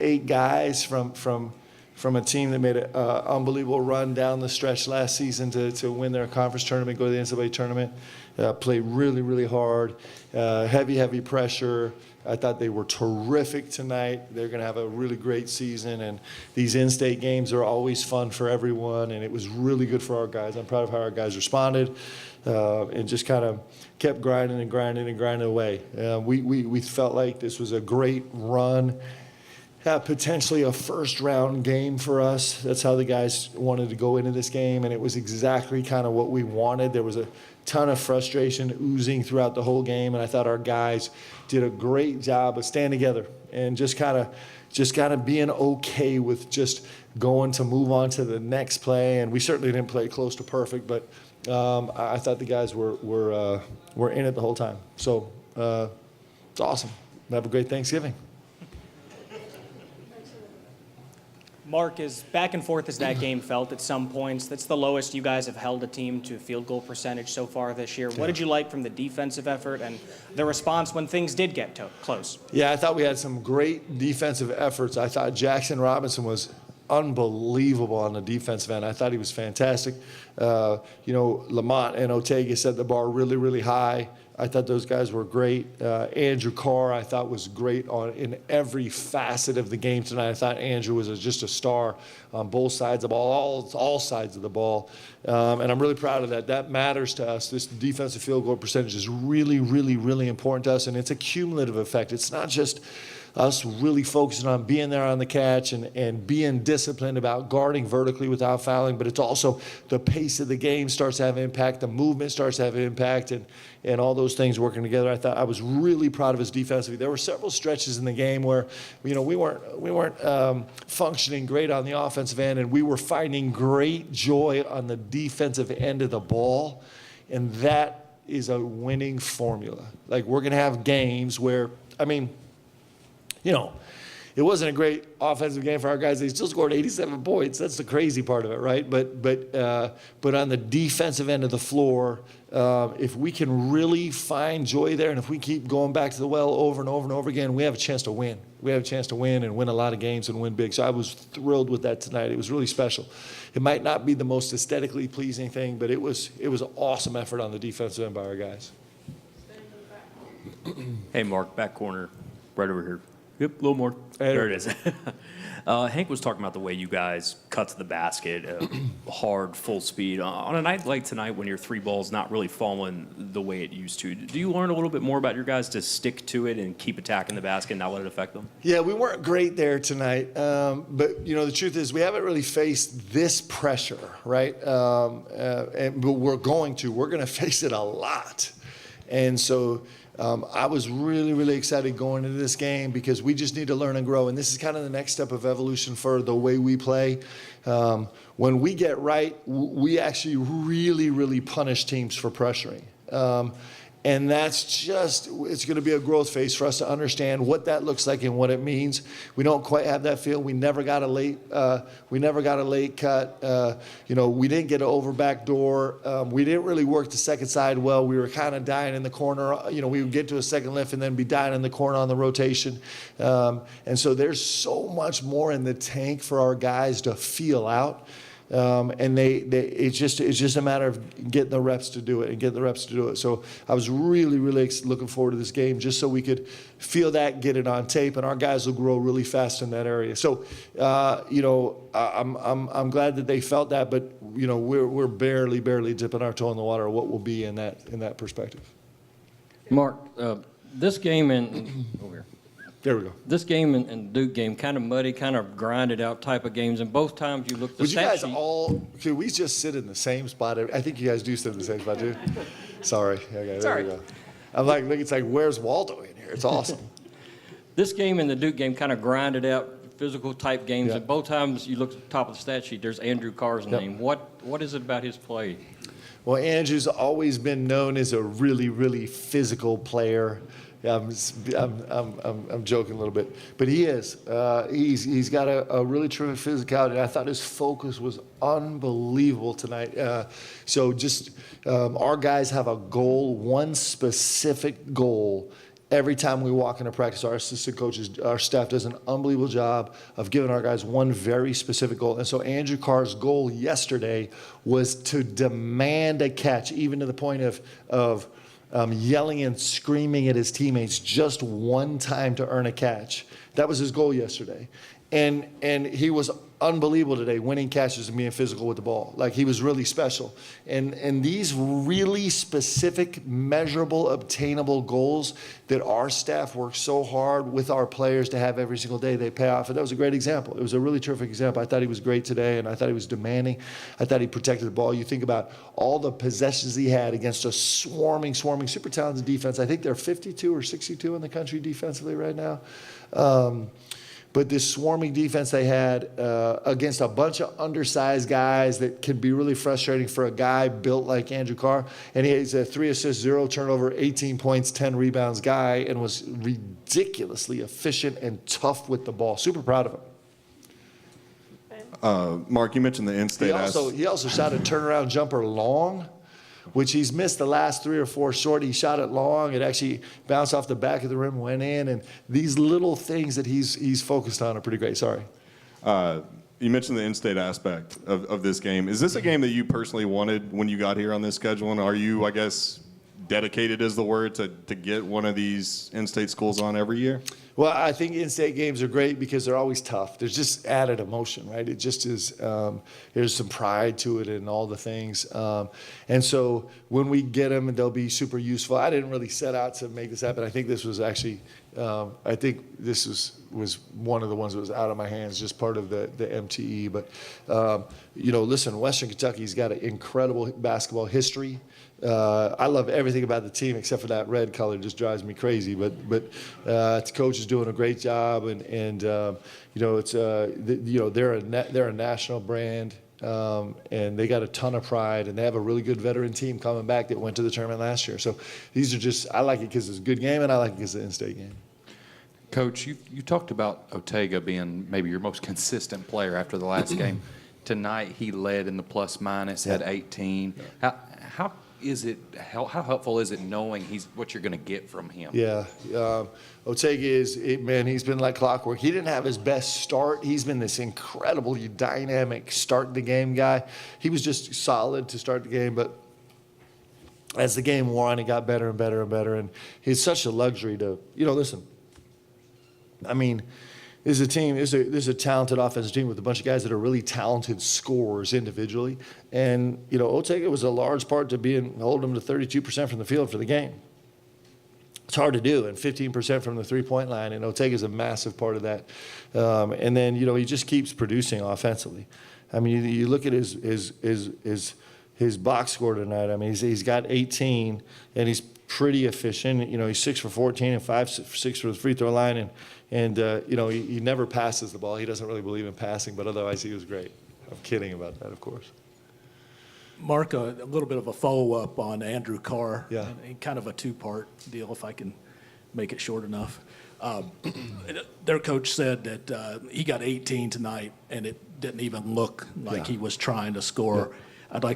8 guys from a team that made an unbelievable run down the stretch last season to win their conference tournament, go to the NCAA tournament, play really, really hard, heavy pressure. I thought they were terrific tonight. They're going to have a really great season, and these in-state games are always fun for everyone, and it was really good for our guys. I'm proud of how our guys responded and just kind of kept grinding away. We felt like this was a great run. Potentially a first-round game for us. That's how the guys wanted to go into this game, and it was exactly kind of what we wanted. There was a ton of frustration oozing throughout the whole game, and I thought our guys did a great job of staying together and just kind of being okay with just going to move on to the next play. And we certainly didn't play close to perfect, but I thought the guys were in it the whole time. So it's awesome. Have a great Thanksgiving. Mark, as back and forth as that game felt at some points, that's the lowest you guys have held a team to field goal percentage so far this year. What did you like from the defensive effort and the response when things did get close? Yeah, I thought we had some great defensive efforts. I thought Jackson Robinson was unbelievable on the defensive end. I thought he was fantastic. Lamont and Otega set the bar really, really high. I thought those guys were great. Andrew Carr, I thought, was great in every facet of the game tonight. I thought Andrew was just a star on both sides of the ball, all sides of the ball. And I'm really proud of that. That matters to us. This defensive field goal percentage is really, really, really important to us, and it's a cumulative effect. It's not just us really focusing on being there on the catch and being disciplined about guarding vertically without fouling, but it's also the pace of the game starts to have impact, the movement starts to have impact, and all those things working together. I thought I was really proud of us defensively. There were several stretches in the game where we weren't functioning great on the offensive end, and we were finding great joy on the defensive end of the ball, and that is a winning formula. Like, we're going to have games where, it wasn't a great offensive game for our guys. They still scored 87 points. That's the crazy part of it, right? But on the defensive end of the floor, if we can really find joy there, and if we keep going back to the well over and over and over again, we have a chance to win. We have a chance to win and win a lot of games and win big. So I was thrilled with that tonight. It was really special. It might not be the most aesthetically pleasing thing, but it was an awesome effort on the defensive end by our guys. Hey, Mark, back corner, right over here. Yep, a little more. Hey. There it is. Hank was talking about the way you guys cut to the basket, hard, full speed. On a night like tonight when your three ball's not really falling the way it used to, do you learn a little bit more about your guys to stick to it and keep attacking the basket and not let it affect them? Yeah, we weren't great there tonight. But, the truth is we haven't really faced this pressure, right? But we're going to face it a lot. And so I was really, really excited going into this game because we just need to learn and grow. And this is kind of the next step of evolution for the way we play. When we get right, we actually really, really punish teams for pressuring. And that's it's going to be a growth phase for us to understand what that looks like and what it means. We don't quite have that feel. We never got a late cut. We didn't get an over back door. We didn't really work the second side well. We were kind of dying in the corner. We would get to a second lift and then be dying in the corner on the rotation. And so there's so much more in the tank for our guys to feel out. And it's just a matter of getting the reps to do it. So I was really, really looking forward to this game just so we could feel that, get it on tape, and our guys will grow really fast in that area. So, I'm glad that they felt that, but we're barely dipping our toe in the water of what will be in that perspective. Mark, this game over here. There we go. This game and Duke game, kind of muddy, kind of grinded out type of games, and both times you looked the stat sheet. Could we just sit in the same spot? I think you guys do sit in the same spot too. Sorry. Okay, there we go. I'm like, look, it's like, where's Waldo in here? It's awesome. This game and the Duke game kind of grinded out physical type games, Yep. and both times you look at the top of the stat sheet, there's Andrew Carr's Yep. name. What is it about his play? Well, Andrew's always been known as a really, really physical player. I'm joking a little bit, but he is. He's got a really terrific physicality. I thought his focus was unbelievable tonight. So just our guys have a goal, one specific goal, every time we walk into practice, our assistant coaches, our staff does an unbelievable job of giving our guys one very specific goal. And so Andrew Carr's goal yesterday was to demand a catch, even to the point of yelling and screaming at his teammates just one time to earn a catch. That was his goal yesterday. And he was unbelievable today, winning catches and being physical with the ball. Like, he was really special. And these really specific, measurable, obtainable goals that our staff works so hard with our players to have every single day, they pay off. And that was a great example. It was a really terrific example. I thought he was great today, and I thought he was demanding. I thought he protected the ball. You think about all the possessions he had against a swarming, super talented defense. I think they're 52 or 62 in the country defensively right now. But this swarming defense they had against a bunch of undersized guys that can be really frustrating for a guy built like Andrew Carr. And he's a 3 assists, 0 turnover, 18 points, 10 rebounds guy, and was ridiculously efficient and tough with the ball. Super proud of him. Mark, you mentioned the in-state. He also shot a turnaround jumper long, which he's missed the last 3 or 4 short. He shot it long. It actually bounced off the back of the rim, went in. And these little things that he's focused on are pretty great. Sorry. You mentioned the in-state aspect of this game. Is this a game that you personally wanted when you got here on this schedule? And are you, I guess, dedicated is the word to get one of these in-state schools on every year? Well, I think in-state games are great because they're always tough. There's just added emotion, right? It just is, there's some pride to it and all the things. And so when we get them, they'll be super useful. I didn't really set out to make this happen. I think this was actually, I think this was one of the ones that was out of my hands, just part of the MTE. But, listen, Western Kentucky's got an incredible basketball history. I love everything about the team except for that red color. It just drives me crazy. But the coach is doing a great job, and it's they're a national brand, and they got a ton of pride, and they have a really good veteran team coming back that went to the tournament last year. So these are just, I like it because it's a good game, and I like it because it's an in-state game. Coach, you talked about Ortega being maybe your most consistent player after the last game. Tonight he led in the plus minus, had 18. How helpful is it knowing what you're going to get from him? Yeah, Ortega he's been like clockwork. He didn't have his best start. He's been this incredibly dynamic start the game guy. He was just solid to start the game, but as the game wore on, he got better and better and better. And it's such a luxury to, listen, I mean, this is a talented offensive team with a bunch of guys that are really talented scorers individually. And, Ortega was a large part to hold them to 32% from the field for the game. It's hard to do, and 15% from the three-point line, and Ortega's a massive part of that. And then, he just keeps producing offensively. I mean, you look at his box score tonight. I mean, he's got 18, and he's pretty efficient. He's 6 for 14 and 5 for 6 for the free throw line, and he never passes the ball. He doesn't really believe in passing, but otherwise he was great. I'm kidding about that, of course. Mark, a little bit of a follow-up on Andrew Carr. Yeah. And kind of a two-part deal, if I can make it short enough. Their coach said that he got 18 tonight, and it didn't even look like he was trying to score. Yeah.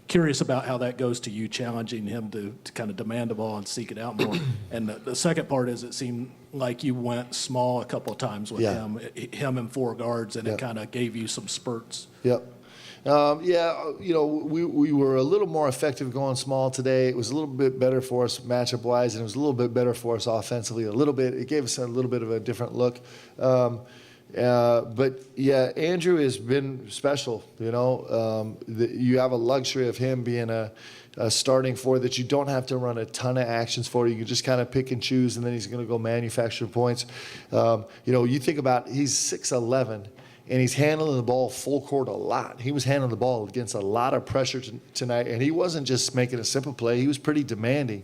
Curious about how that goes to you, challenging him to kind of demand the ball and seek it out more. And the second part is it seemed like you went small a couple of times with him and 4 guards, and it kind of gave you some spurts. Yep. We were a little more effective going small today. It was a little bit better for us matchup-wise, and it was a little bit better for us offensively. It gave us a little bit of a different look. Andrew has been special. You have a luxury of him being a starting four that you don't have to run a ton of actions for. You can just kind of pick and choose, and then he's going to go manufacture points. You think about he's 6'11", and he's handling the ball full court a lot. He was handling the ball against a lot of pressure tonight, and he wasn't just making a simple play. He was pretty demanding.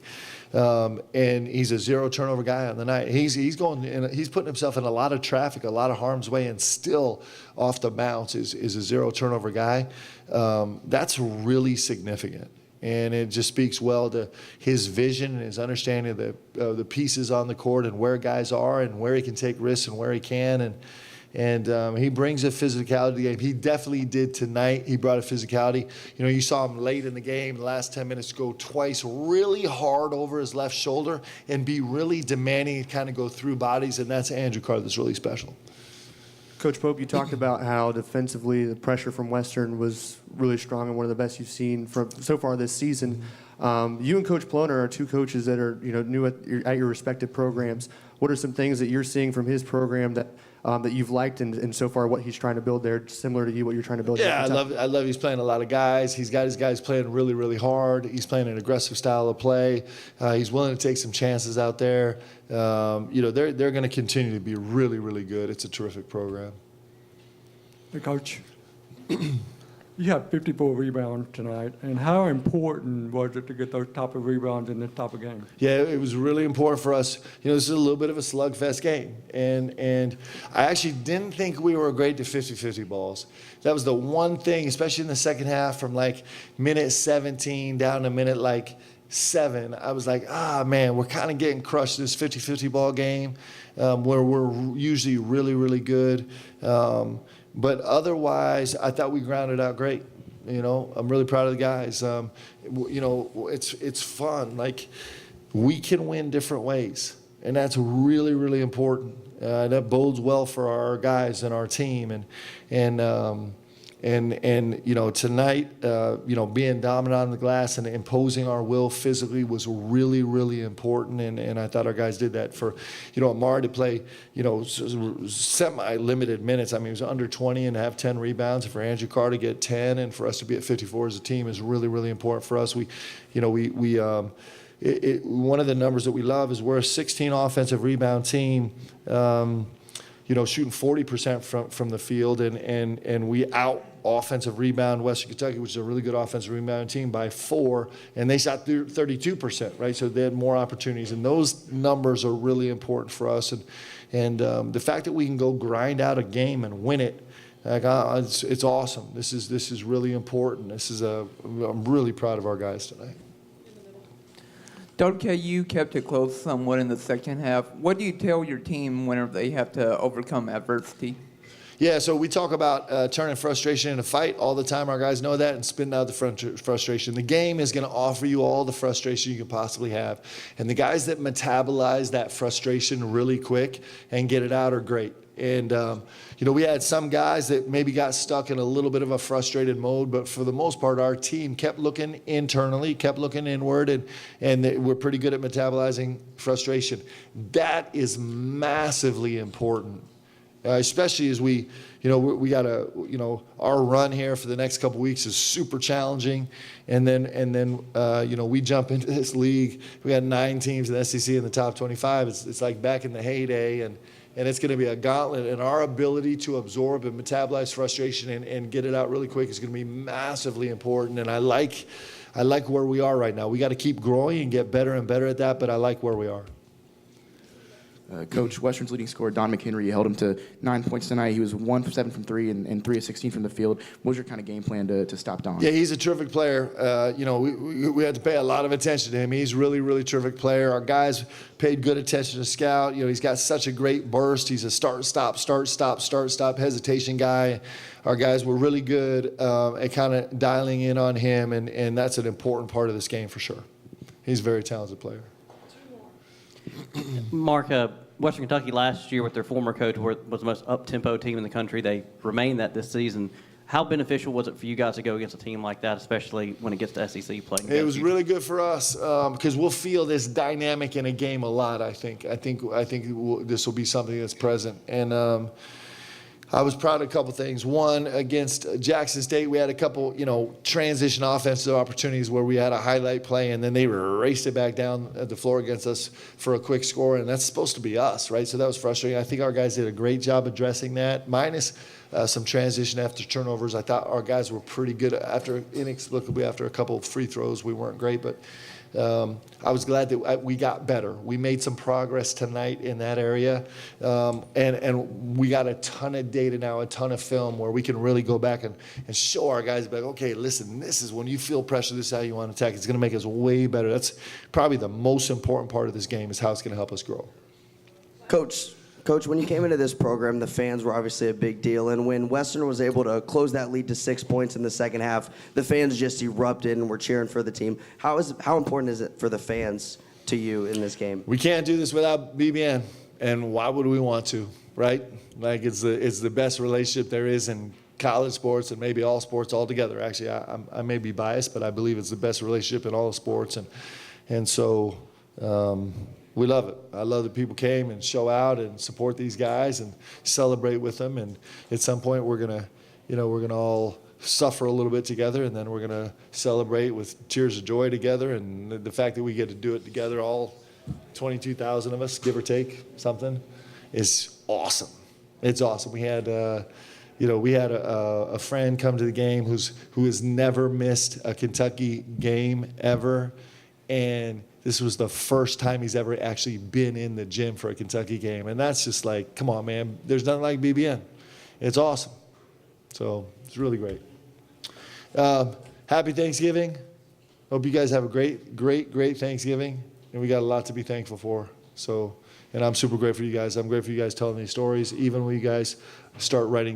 And he's a 0 turnover guy on the night. He's putting himself in a lot of traffic, a lot of harm's way, and still off the bounce is a 0 turnover guy. That's really significant. And it just speaks well to his vision and his understanding of the pieces on the court and where guys are and where he can take risks and where he can. And he brings a physicality to the game. He definitely did tonight. He brought a physicality. You saw him late in the game, the last 10 minutes, go twice really hard over his left shoulder and be really demanding and kind of go through bodies, and that's Andrew Carr that's really special. Coach Pope, you talked about how defensively the pressure from Western was really strong and one of the best you've seen from so far this season. You and Coach Ploner are two coaches that are new at your respective programs. What are some things that you're seeing from his program that you've liked and so far what he's trying to build there, similar to you, what you're trying to build? Yeah, I love he's playing a lot of guys. He's got his guys playing really, really hard. He's playing an aggressive style of play. He's willing to take some chances out there. They're going to continue to be really, really good. It's a terrific program. Hey, Coach, you had 54 rebounds tonight, and how important was it to get those type of rebounds in this type of game? Yeah, it was really important for us. This is a little bit of a slugfest game, and I actually didn't think we were great to 50-50 balls. That was the one thing, especially in the second half, from like minute 17 down to minute 7. I was like, man, we're kind of getting crushed in this 50-50 ball game, where we're usually really, really good. But otherwise, I thought we grounded out great. I'm really proud of the guys. It's fun. Like, we can win different ways, and that's really, really important. That bodes well for our guys and our team. And tonight, being dominant on the glass and imposing our will physically was really, really important. And I thought our guys did that. For, Amari to play, semi-limited minutes. I mean, he was under 20 and have 10 rebounds. And for Andrew Carr to get 10 and for us to be at 54 as a team is really, really important for us. One of the numbers that we love is we're a 16 offensive rebound team. Shooting 40% from the field, and we out offensive rebound Western Kentucky, which is a really good offensive rebound team, by 4, and they shot 32%, right? So they had more opportunities, and those numbers are really important for us. And the fact that we can go grind out a game and win it, it's awesome. This is really important. I'm really proud of our guys tonight. WKU kept it close somewhat in the second half. What do you tell your team whenever they have to overcome adversity? Yeah, so we talk about turning frustration into fight all the time. Our guys know that, and spitting out the frustration. The game is going to offer you all the frustration you can possibly have. And the guys that metabolize that frustration really quick and get it out are great. And, we had some guys that maybe got stuck in a little bit of a frustrated mode, but for the most part, our team kept looking internally, kept looking inward, and we're pretty good at metabolizing frustration. That is massively important, especially as we got our run here for the next couple weeks is super challenging. And then we jump into this league. We got 9 teams in the SEC in the top 25. It's like back in the heyday, and it's going to be a gauntlet, and our ability to absorb and metabolize frustration and get it out really quick is going to be massively important. And I like where we are right now. We got to keep growing and get better and better at that, but I like where we are. Coach, Western's leading scorer, Don McHenry, you held him to 9 points tonight. He was 1 for 7 from 3 and 3 of 16 from the field. What was your kind of game plan to stop Don? Yeah, he's a terrific player. We had to pay a lot of attention to him. He's really, really terrific player. Our guys paid good attention to scout. He's got such a great burst. He's a start, stop hesitation guy. Our guys were really good at kind of dialing in on him, and that's an important part of this game for sure. He's a very talented player. Mark, Western Kentucky last year with their former coach was the most up-tempo team in the country. They remained that this season. How beneficial was it for you guys to go against a team like that, especially when it gets to SEC play? It was really good for us because we'll feel this dynamic in a game a lot. I think this will be something that's present. And I was proud of a couple things. One, against Jackson State, we had a couple, transition offensive opportunities where we had a highlight play, and then they raced it back down the floor against us for a quick score, and that's supposed to be us, right? So that was frustrating. I think our guys did a great job addressing that, minus some transition after turnovers. I thought our guys were pretty good inexplicably after a couple of free throws. We weren't great, but I was glad that we got better. We made some progress tonight in that area, and we got a ton of data now, a ton of film where we can really go back and show our guys, like, okay, listen, this is when you feel pressure, this is how you want to attack. It's going to make us way better. That's probably the most important part of this game is how it's going to help us grow. Coach Coach, when you came into this program, the fans were obviously a big deal, and when Western was able to close that lead to 6 points in the second half, the fans just erupted and were cheering for the team. How important is it for the fans to you in this game? We can't do this without BBN, and why would we want to, right? Like, it's the best relationship there is in college sports and maybe all sports altogether. Actually, I may be biased, but I believe it's the best relationship in all sports, and so we love it. I love that people came and show out and support these guys and celebrate with them. And at some point, we're gonna all suffer a little bit together, and then we're gonna celebrate with tears of joy together. And the fact that we get to do it together, all 22,000 of us, give or take something, is awesome. It's awesome. We had a friend come to the game who has never missed a Kentucky game ever, and this was the first time he's ever actually been in the gym for a Kentucky game. And that's just like, come on, man. There's nothing like BBN. It's awesome. So it's really great. Happy Thanksgiving. Hope you guys have a great Thanksgiving. And we got a lot to be thankful for. So, and I'm super grateful for you guys. I'm grateful for you guys telling these stories, even when you guys start writing